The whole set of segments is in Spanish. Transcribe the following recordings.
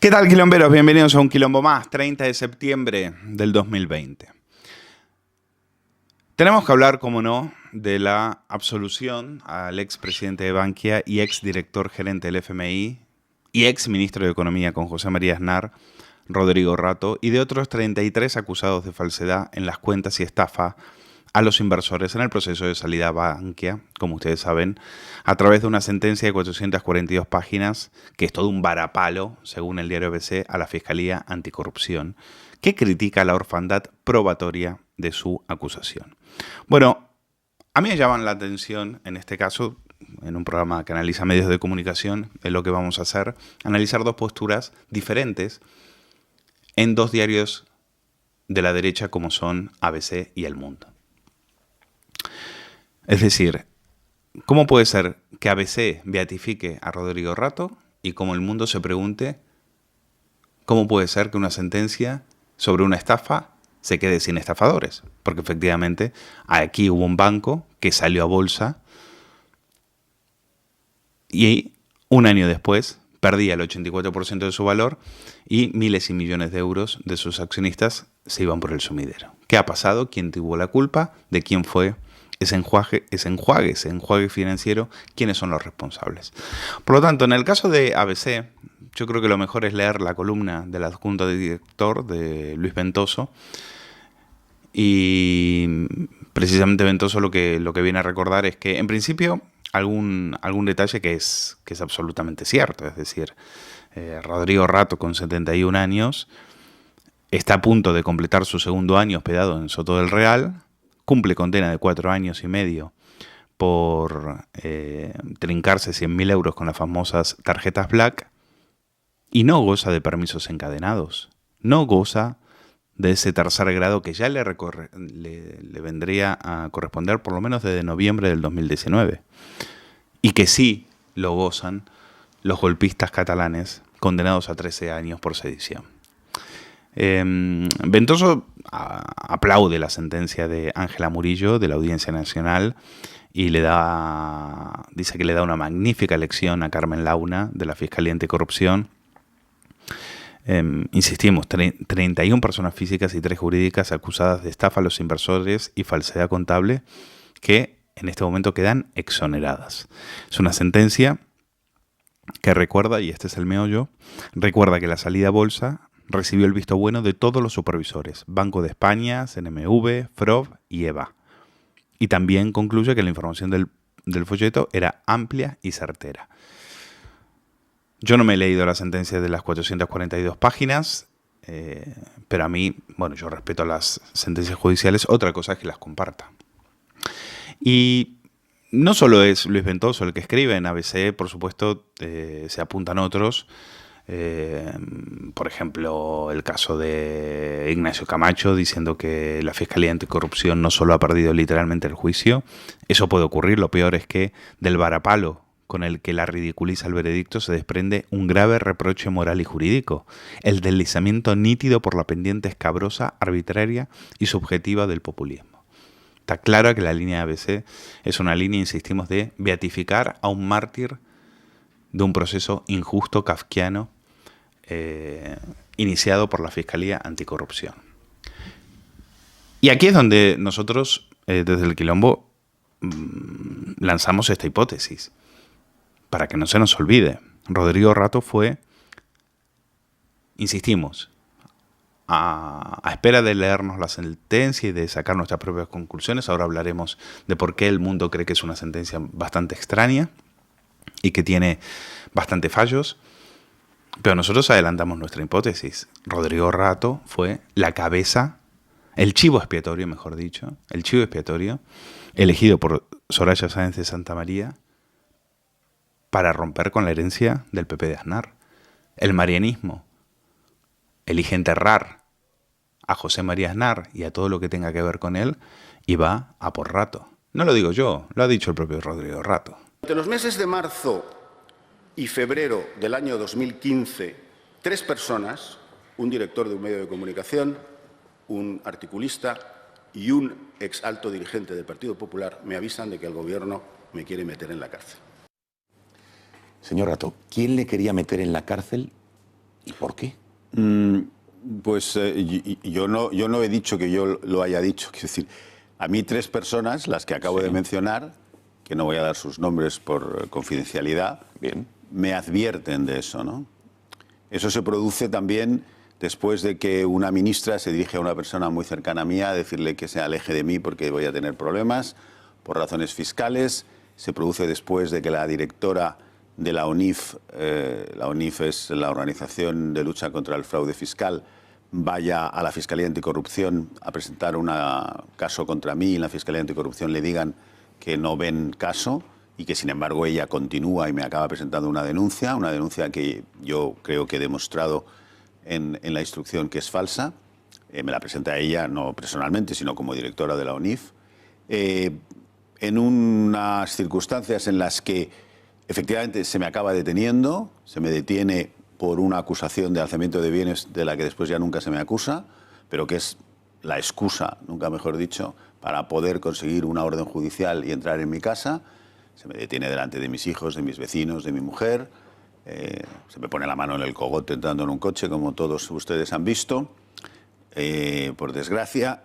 ¿Qué tal, quilomberos? Bienvenidos a un quilombo más, 30 de septiembre del 2020. Tenemos que hablar, como no, de la absolución al expresidente de Bankia y exdirector gerente del FMI y exministro de Economía con José María Aznar, Rodrigo Rato, y de otros 33 acusados de falsedad en las cuentas y estafa a los inversores en el proceso de salida a Bankia, como ustedes saben, a través de una sentencia de 442 páginas, que es todo un varapalo, según el diario ABC, a la Fiscalía Anticorrupción, que critica la orfandad probatoria de su acusación. Bueno, a mí me llaman la atención, en este caso, en un programa que analiza medios de comunicación, es lo que vamos a hacer, analizar dos posturas diferentes en dos diarios de la derecha como son ABC y El Mundo. Es decir, ¿cómo puede ser que ABC beatifique a Rodrigo Rato y como El Mundo se pregunte cómo puede ser que una sentencia sobre una estafa se quede sin estafadores? Porque efectivamente aquí hubo un banco que salió a bolsa y un año después perdía el 84% de su valor y miles y millones de euros de sus accionistas se iban por el sumidero. ¿Qué ha pasado? ¿Quién tuvo la culpa? ¿De quién fue ese enjuague financiero? ¿Quiénes son los responsables? Por lo tanto, en el caso de ABC, yo creo que lo mejor es leer la columna del adjunto de director de Luis Ventoso. Y precisamente Ventoso lo que viene a recordar es que, en principio, algún detalle que es absolutamente cierto. Es decir, Rodrigo Rato, con 71 años, está a punto de completar su segundo año hospedado en Soto del Real, cumple condena de 4 años y medio por trincarse 100.000 euros con las famosas tarjetas Black y no goza de permisos encadenados, no goza de ese tercer grado que ya le vendría a corresponder por lo menos desde noviembre del 2019 y que sí lo gozan los golpistas catalanes condenados a 13 años por sedición. Ventoso aplaude la sentencia de Ángela Murillo de la Audiencia Nacional y dice que le da una magnífica lección a Carmen Launa de la Fiscalía Anticorrupción. Insistimos, 31 personas físicas y 3 jurídicas acusadas de estafa a los inversores y falsedad contable que en este momento quedan exoneradas. Es una sentencia que recuerda, y este es el meollo, recuerda que la salida a bolsa recibió el visto bueno de todos los supervisores, Banco de España, CNMV, FROB y EVA. Y también concluye que la información del folleto era amplia y certera. Yo no me he leído la sentencia de las 442 páginas, pero a mí, bueno, yo respeto las sentencias judiciales, otra cosa es que las comparta. Y no solo es Luis Ventoso el que escribe, en ABC, por supuesto, se apuntan otros. Por ejemplo, el caso de Ignacio Camacho diciendo que la Fiscalía Anticorrupción no solo ha perdido literalmente el juicio, eso puede ocurrir, lo peor es que del varapalo con el que la ridiculiza el veredicto se desprende un grave reproche moral y jurídico, el deslizamiento nítido por la pendiente escabrosa, arbitraria y subjetiva del populismo. Está claro que la línea ABC es una línea, insistimos, de beatificar a un mártir de un proceso injusto, kafkiano, iniciado por la Fiscalía Anticorrupción. Y aquí es donde nosotros, desde el Quilombo, lanzamos esta hipótesis. Para que no se nos olvide, Rodrigo Rato fue, insistimos, a espera de leernos la sentencia y de sacar nuestras propias conclusiones. Ahora hablaremos de por qué El Mundo cree que es una sentencia bastante extraña y que tiene bastantes fallos. Pero nosotros adelantamos nuestra hipótesis. Rodrigo Rato fue la cabeza, el chivo expiatorio, mejor dicho, el chivo expiatorio, elegido por Soraya Sáenz de Santa María para romper con la herencia del PP de Aznar. El marianismo elige enterrar a José María Aznar y a todo lo que tenga que ver con él y va a por Rato. No lo digo yo, lo ha dicho el propio Rodrigo Rato. Entre los meses de marzo y febrero del año 2015, 3 personas, un director de un medio de comunicación, un articulista y un ex alto dirigente del Partido Popular, me avisan de que el Gobierno me quiere meter en la cárcel. Señor Rato, ¿quién le quería meter en la cárcel ¿Y por qué? Pues yo no he dicho que yo lo haya dicho. Es decir, a mí 3 personas, las que acabo de mencionar, que no voy a dar sus nombres por confidencialidad, Bien. me advierten de eso, ¿no? Eso se produce también después de que una ministra se dirige a una persona muy cercana a mí a decirle que se aleje de mí porque voy a tener problemas por razones fiscales. Se produce después de que la directora de la ONIF es la Organización de Lucha contra el Fraude Fiscal, vaya a la Fiscalía Anticorrupción a presentar un caso contra mí y en la Fiscalía Anticorrupción le digan que no ven caso y que sin embargo ella continúa y me acaba presentando una denuncia que yo creo que he demostrado en la instrucción que es falsa. Me la presenta ella, no personalmente, sino como directora de la ONIF, en unas circunstancias en las que efectivamente se me acaba deteniendo, se me detiene por una acusación de alzamiento de bienes de la que después ya nunca se me acusa, pero que es la excusa, nunca mejor dicho, para poder conseguir una orden judicial y entrar en mi casa. Se me detiene delante de mis hijos, de mis vecinos, de mi mujer. Se me pone la mano en el cogote entrando en un coche, como todos ustedes han visto, por desgracia.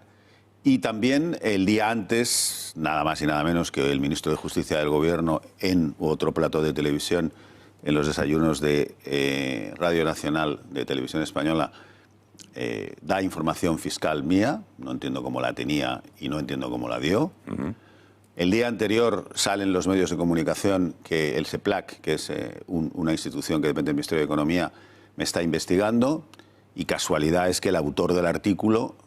Y también el día antes, nada más y nada menos que el ministro de Justicia del Gobierno en otro plato de televisión, en los desayunos de Radio Nacional de Televisión Española, da información fiscal mía, no entiendo cómo la tenía y no entiendo cómo la dio. El día anterior salen los medios de comunicación que el SEPLAC, que es una institución que depende del Ministerio de Economía, me está investigando, y casualidad es que el autor del artículo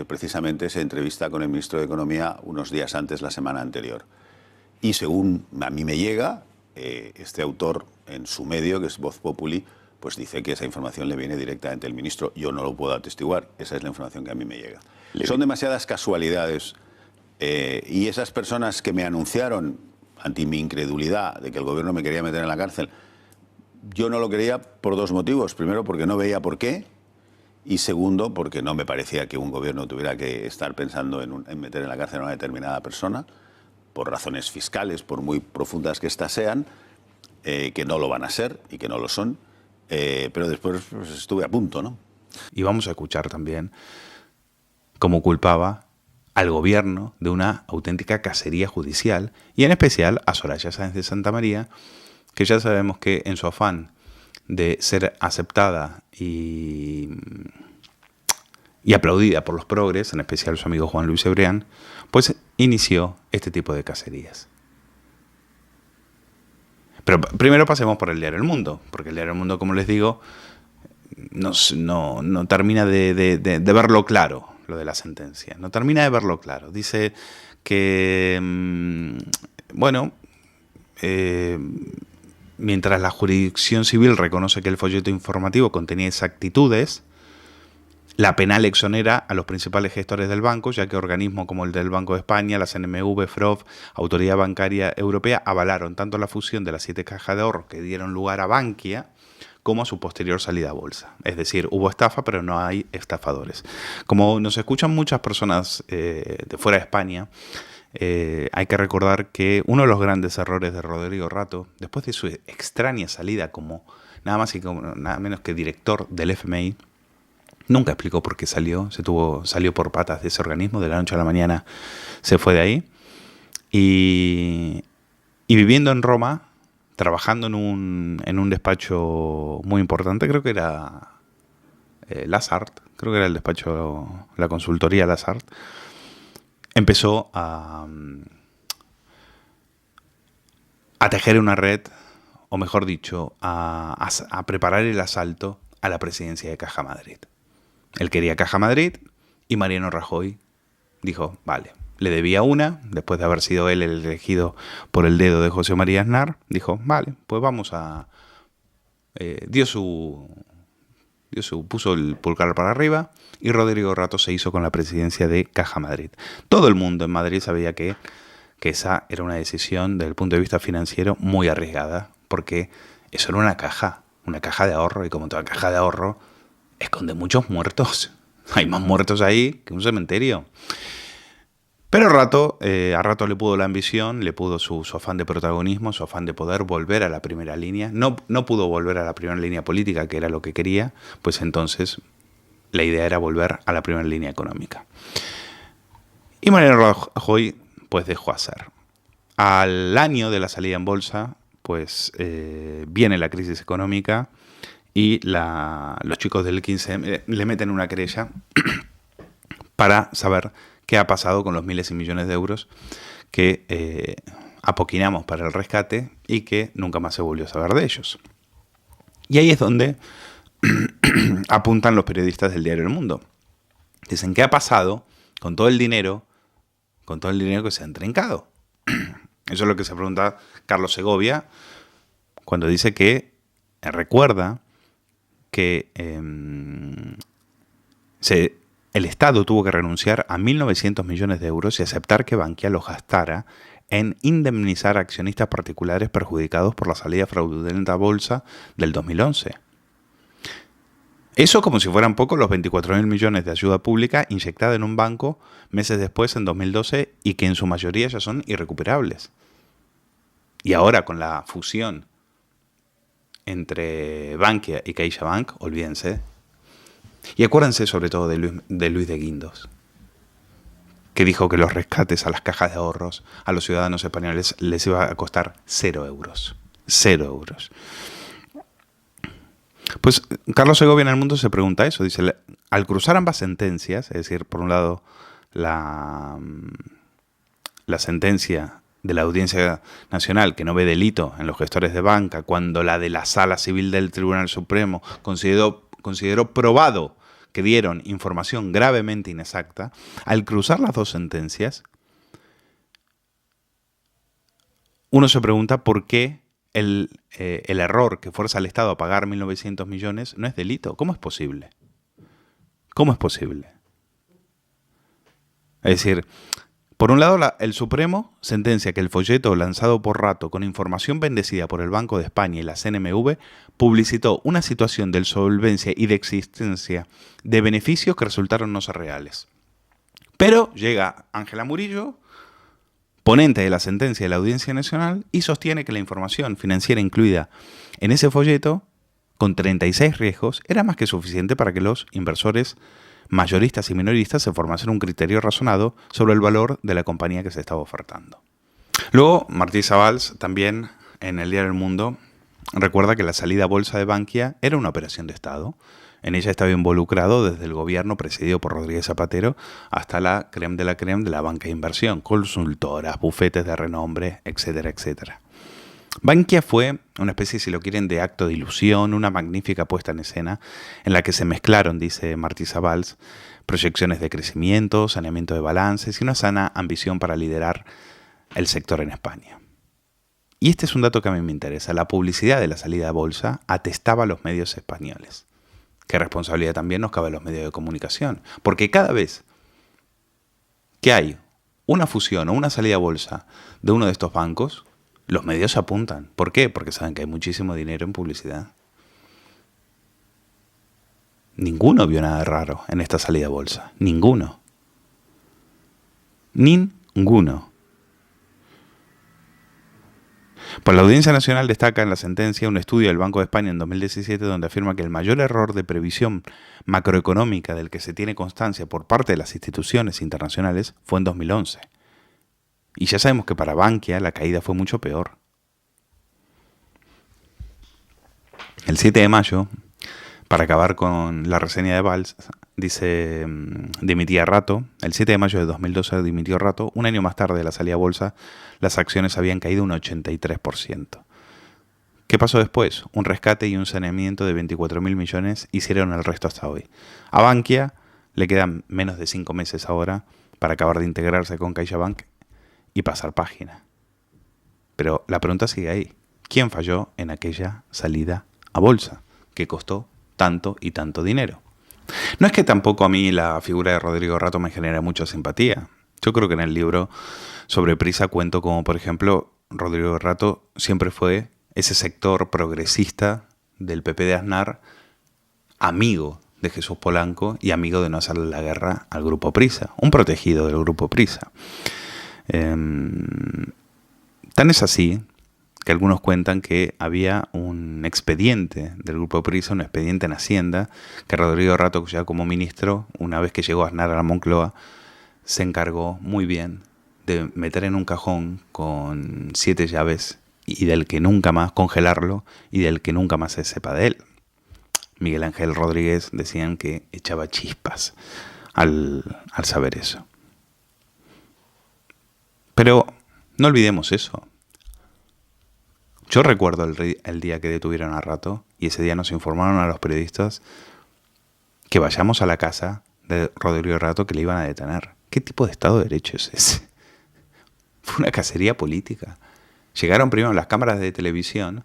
precisamente se entrevista con el ministro de Economía unos días antes, la semana anterior. Y según a mí me llega, este autor en su medio, que es Voz Populi, pues dice que esa información le viene directamente del ministro. Yo no lo puedo atestiguar, esa es la información que a mí me llega. Son demasiadas casualidades. Y esas personas que me anunciaron, ante mi incredulidad de que el gobierno me quería meter en la cárcel, yo no lo quería por 2 motivos. Primero, porque no veía por qué. Y segundo, porque no me parecía que un gobierno tuviera que estar pensando en meter en la cárcel a una determinada persona, por razones fiscales, por muy profundas que éstas sean, que no lo van a ser y que no lo son. Pero después pues, estuve a punto, ¿no? Y vamos a escuchar también cómo culpaba al gobierno de una auténtica cacería judicial, y en especial a Soraya Sáenz de Santamaría, que ya sabemos que en su afán de ser aceptada y aplaudida por los progres, en especial su amigo Juan Luis Cebrián, pues inició este tipo de cacerías. Pero primero pasemos por el diario El Mundo, porque el diario El Mundo, como les digo, no termina de verlo claro, lo de la sentencia. No termina de verlo claro. Dice que, mientras la jurisdicción civil reconoce que el folleto informativo contenía exactitudes, la penal exonera a los principales gestores del banco, ya que organismos como el del Banco de España, la CNMV, FROF, Autoridad Bancaria Europea, avalaron tanto la fusión de las 7 cajas de ahorros que dieron lugar a Bankia, como a su posterior salida a bolsa. Es decir, hubo estafa, pero no hay estafadores. Como nos escuchan muchas personas de fuera de España, hay que recordar que uno de los grandes errores de Rodrigo Rato, después de su extraña salida como nada más y nada menos que director del FMI, nunca explicó por qué salió. Salió por patas de ese organismo, de la noche a la mañana se fue de ahí. Y viviendo en Roma, trabajando en un despacho muy importante, creo que era Lazard, creo que era el despacho, la consultoría Lazard, empezó a tejer una red, o mejor dicho, a preparar el asalto a la presidencia de Caja Madrid. Él quería Caja Madrid y Mariano Rajoy dijo, vale, le debía una, después de haber sido él el elegido por el dedo de José María Aznar, dijo, vale, pues vamos a... puso el pulgar para arriba y Rodrigo Rato se hizo con la presidencia de Caja Madrid. Todo el mundo en Madrid sabía que esa era una decisión desde el punto de vista financiero muy arriesgada, porque eso era una caja de ahorro, y como toda caja de ahorro esconde muchos muertos. Hay más muertos ahí que un cementerio. Pero a Rato le pudo la ambición, le pudo su afán de protagonismo, su afán de poder volver a la primera línea. No pudo volver a la primera línea política, que era lo que quería, pues entonces la idea era volver a la primera línea económica. Y Mariano Rajoy pues dejó hacer. Al año de la salida en bolsa, pues viene la crisis económica y los chicos del 15M le meten una querella para saber qué ha pasado con los miles y millones de euros que apoquinamos para el rescate y que nunca más se volvió a saber de ellos. Y ahí es donde apuntan los periodistas del diario El Mundo. Dicen, ¿qué ha pasado con todo el dinero que se ha entrincado? Eso es lo que se pregunta Carlos Segovia cuando dice que recuerda que el Estado tuvo que renunciar a 1.900 millones de euros y aceptar que Bankia los gastara en indemnizar a accionistas particulares perjudicados por la salida fraudulenta a bolsa del 2011. Eso como si fueran poco los 24.000 millones de ayuda pública inyectada en un banco meses después, en 2012, y que en su mayoría ya son irrecuperables. Y ahora con la fusión entre Bankia y CaixaBank, olvídense. Y acuérdense sobre todo de Luis de Guindos, que dijo que los rescates a las cajas de ahorros a los ciudadanos españoles les iba a costar 0 euros. 0 euros. Pues Carlos Segovia en El Mundo se pregunta eso. Dice, al cruzar ambas sentencias, es decir, por un lado la sentencia de la Audiencia Nacional que no ve delito en los gestores de banca, cuando la de la Sala Civil del Tribunal Supremo consideró probado que dieron información gravemente inexacta, al cruzar las dos sentencias, uno se pregunta por qué el error que fuerza al Estado a pagar 1.900 millones no es delito. ¿Cómo es posible? ¿Cómo es posible? Es decir, por un lado, el Supremo sentencia que el folleto lanzado por Rato con información bendecida por el Banco de España y la CNMV publicitó una situación de solvencia y de existencia de beneficios que resultaron no ser reales. Pero llega Ángela Murillo, ponente de la sentencia de la Audiencia Nacional, y sostiene que la información financiera incluida en ese folleto, con 36 riesgos, era más que suficiente para que los inversores mayoristas y minoristas se formasen un criterio razonado sobre el valor de la compañía que se estaba ofertando. Luego, Martí Sabals, también en el diario El Mundo, recuerda que la salida a bolsa de Bankia era una operación de Estado. En ella estaba involucrado desde el gobierno presidido por Rodríguez Zapatero hasta la crème de la banca de inversión, consultoras, bufetes de renombre, etcétera, etcétera. Bankia fue una especie, si lo quieren, de acto de ilusión, una magnífica puesta en escena en la que se mezclaron, dice Martí Sabals, proyecciones de crecimiento, saneamiento de balances y una sana ambición para liderar el sector en España. Y este es un dato que a mí me interesa. La publicidad de la salida a bolsa atestaba a los medios españoles. ¿Qué responsabilidad también nos cabe a los medios de comunicación? Porque cada vez que hay una fusión o una salida a bolsa de uno de estos bancos, los medios se apuntan. ¿Por qué? Porque saben que hay muchísimo dinero en publicidad. Ninguno vio nada raro en esta salida a bolsa. Ninguno. Ninguno. Pues la Audiencia Nacional destaca en la sentencia un estudio del Banco de España en 2017 donde afirma que el mayor error de previsión macroeconómica del que se tiene constancia por parte de las instituciones internacionales fue en 2011. Y ya sabemos que para Bankia la caída fue mucho peor. El 7 de mayo, para acabar con la reseña de Valls, dice, dimitía Rato. El 7 de mayo de 2012 dimitió Rato. Un año más tarde de la salida a bolsa, las acciones habían caído un 83%. ¿Qué pasó después? Un rescate y un saneamiento de 24.000 millones hicieron el resto hasta hoy. A Bankia le quedan menos de 5 meses ahora para acabar de integrarse con CaixaBank y pasar página. Pero la pregunta sigue ahí. ¿Quién falló en aquella salida a bolsa que costó tanto y tanto dinero? No es que tampoco a mí la figura de Rodrigo Rato me genera mucha simpatía. Yo creo que en el libro sobre Prisa cuento como, por ejemplo, Rodrigo Rato siempre fue ese sector progresista del PP de Aznar, amigo de Jesús Polanco y amigo de no hacerle la guerra al Grupo Prisa, un protegido del Grupo Prisa. Tan es así que algunos cuentan que había un expediente del Grupo Prisa, un expediente en Hacienda, que Rodrigo Rato, ya como ministro, una vez que llegó Aznar a la Moncloa, se encargó muy bien de meter en un cajón con 7 llaves y del que nunca más congelarlo y del que nunca más se sepa de él. Miguel Ángel Rodríguez decían que echaba chispas al saber eso. Pero no olvidemos eso. Yo recuerdo el día que detuvieron a Rato y ese día nos informaron a los periodistas que vayamos a la casa de Rodrigo Rato que le iban a detener. ¿Qué tipo de Estado de Derecho es ese? Fue una cacería política. Llegaron primero las cámaras de televisión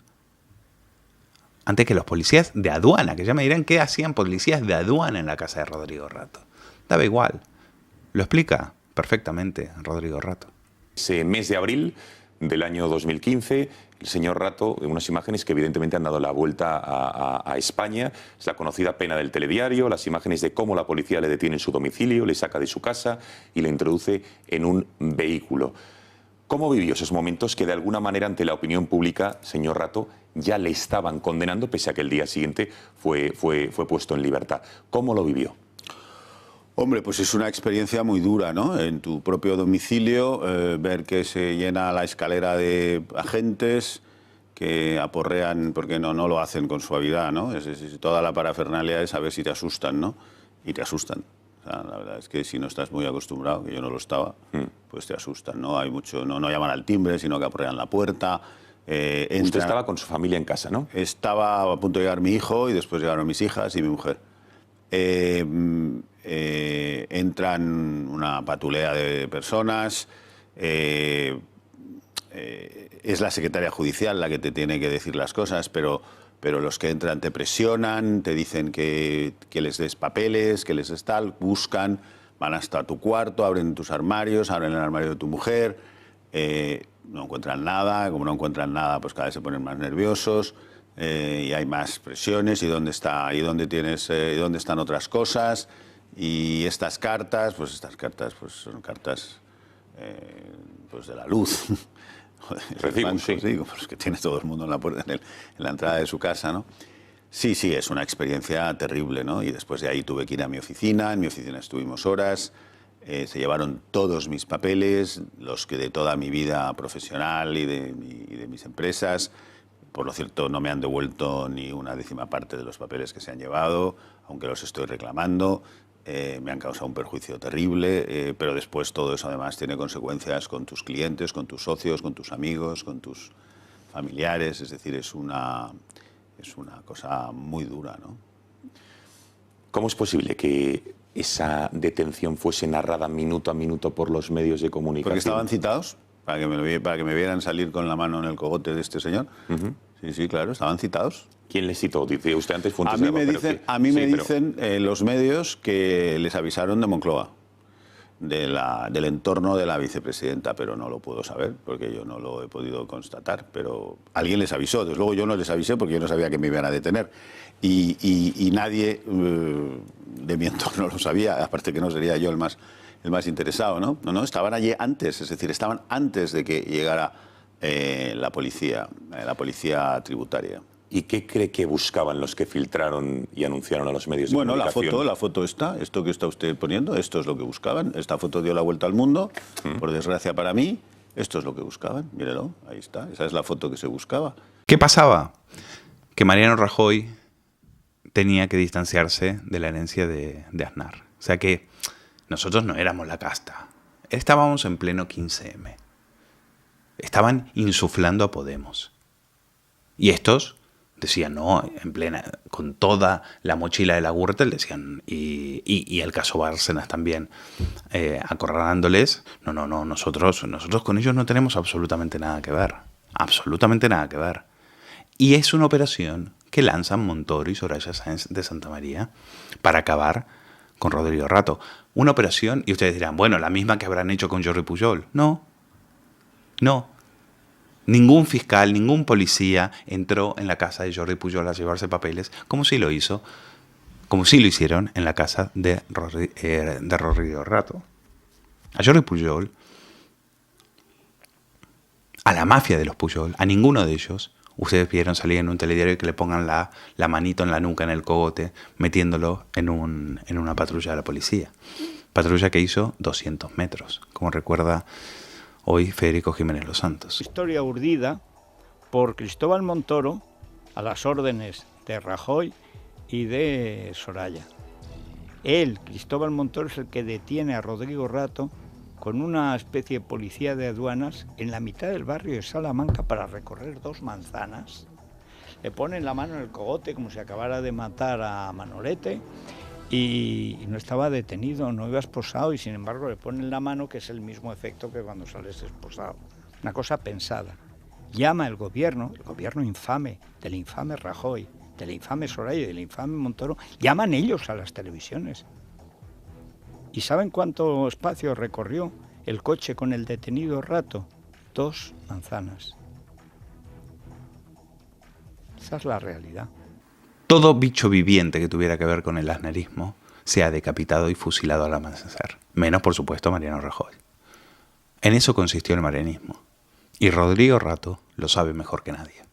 antes que los policías de aduana, que ya me dirán qué hacían policías de aduana en la casa de Rodrigo Rato. Daba igual. Lo explica perfectamente Rodrigo Rato. Ese mes de abril del año 2015, el señor Rato, unas imágenes que evidentemente han dado la vuelta a España, es la conocida pena del telediario, las imágenes de cómo la policía le detiene en su domicilio, le saca de su casa y le introduce en un vehículo. ¿Cómo vivió esos momentos que de alguna manera ante la opinión pública, señor Rato, ya le estaban condenando, pese a que el día siguiente fue puesto en libertad? ¿Cómo lo vivió? Hombre, pues es una experiencia muy dura, ¿no? En tu propio domicilio, ver que se llena la escalera de agentes que aporrean, porque no lo hacen con suavidad, ¿no? Toda la parafernalia es a ver si te asustan, ¿no? Y te asustan. O sea, la verdad es que si no estás muy acostumbrado, que yo no lo estaba, pues te asustan, ¿no? Hay mucho, no llaman al timbre, sino que aporrean la puerta. Usted estaba con su familia en casa, ¿no? Estaba a punto de llegar mi hijo y después llegaron mis hijas y mi mujer. Entran una patulea de personas, es la secretaria judicial la que te tiene que decir las cosas, pero los que entran te presionan, te dicen que les des papeles, que les des tal, buscan, van hasta tu cuarto, abren tus armarios, abren el armario de tu mujer, no encuentran nada, como no encuentran nada, pues cada vez se ponen más nerviosos. Y hay más presiones y dónde están otras cosas y estas cartas pues son cartas pues de la luz. Recibos, sí. Sí, como los que tiene todo el mundo en la puerta, en la entrada de su casa, ¿no? Sí, es una experiencia terrible, ¿no? Y después de ahí tuve que ir a mi oficina, en mi oficina estuvimos horas, se llevaron todos mis papeles, los que de toda mi vida profesional y de mis empresas. Por lo cierto, no me han devuelto ni una décima parte de los papeles que se han llevado, aunque los estoy reclamando. Me han causado un perjuicio terrible, pero después todo eso además tiene consecuencias con tus clientes, con tus socios, con tus amigos, con tus familiares. Es decir, es una cosa muy dura, ¿no? ¿Cómo es posible que esa detención fuese narrada minuto a minuto por los medios de comunicación? Porque estaban citados. Para que me vieran salir con la mano en el cogote de este señor. Sí, claro, estaban citados. ¿Quién les citó? Dice usted antes fuentes a mí me dicen los medios que les avisaron de Moncloa, del entorno de la vicepresidenta, pero no lo puedo saber porque yo no lo he podido constatar, pero alguien les avisó. Desde luego yo no les avisé porque yo no sabía que me iban a detener y nadie de mi entorno lo sabía, aparte que no sería yo el más interesado, ¿no? No, estaban allí antes, es decir, estaban antes de que llegara la policía tributaria. ¿Y qué cree que buscaban los que filtraron y anunciaron a los medios de comunicación? Bueno, la foto esto que está usted poniendo, esto es lo que buscaban. Esta foto dio la vuelta al mundo, por desgracia para mí, esto es lo que buscaban. Mírelo, ahí está, esa es la foto que se buscaba. ¿Qué pasaba? Que Mariano Rajoy tenía que distanciarse de la herencia de Aznar. O sea que nosotros no éramos la casta. Estábamos en pleno 15M. Estaban insuflando a Podemos. Y estos decían, no, en plena, con toda la mochila de la Gürtel, decían, y el caso Bárcenas también, acorralándoles, no, nosotros con ellos no tenemos absolutamente nada que ver. Absolutamente nada que ver. Y es una operación que lanzan Montoro y Soraya Sáenz de Santa María para acabar con Rodrigo Rato. Una operación, y ustedes dirán, bueno, la misma que habrán hecho con Jordi Pujol. No. Ningún fiscal, ningún policía entró en la casa de Jordi Pujol a llevarse papeles, como sí lo hizo como sí lo hicieron en la casa de Rodrigo Rato. A Jordi Pujol, a la mafia de los Pujol, a ninguno de ellos, ustedes vieron salir en un telediario y que le pongan la manito en la nuca, en el cogote, metiéndolo en una patrulla de la policía. Patrulla que hizo 200 metros, como recuerda hoy Federico Jiménez Los Santos. Historia urdida por Cristóbal Montoro a las órdenes de Rajoy y de Soraya. Él, Cristóbal Montoro, es el que detiene a Rodrigo Rato con una especie de policía de aduanas en la mitad del barrio de Salamanca para recorrer 2 manzanas. Le ponen la mano en el cogote como si acabara de matar a Manolete y no estaba detenido, no iba esposado, y sin embargo le ponen la mano, que es el mismo efecto que cuando sales esposado. Una cosa pensada. Llama el gobierno infame, del infame Rajoy, del infame Soraya y del infame Montoro, llaman ellos a las televisiones. ¿Y saben cuánto espacio recorrió el coche con el detenido Rato? 2 manzanas. Esa es la realidad. Todo bicho viviente que tuviera que ver con el aznarismo se ha decapitado y fusilado al amanecer. Menos, por supuesto, Mariano Rajoy. En eso consistió el marianismo. Y Rodrigo Rato lo sabe mejor que nadie.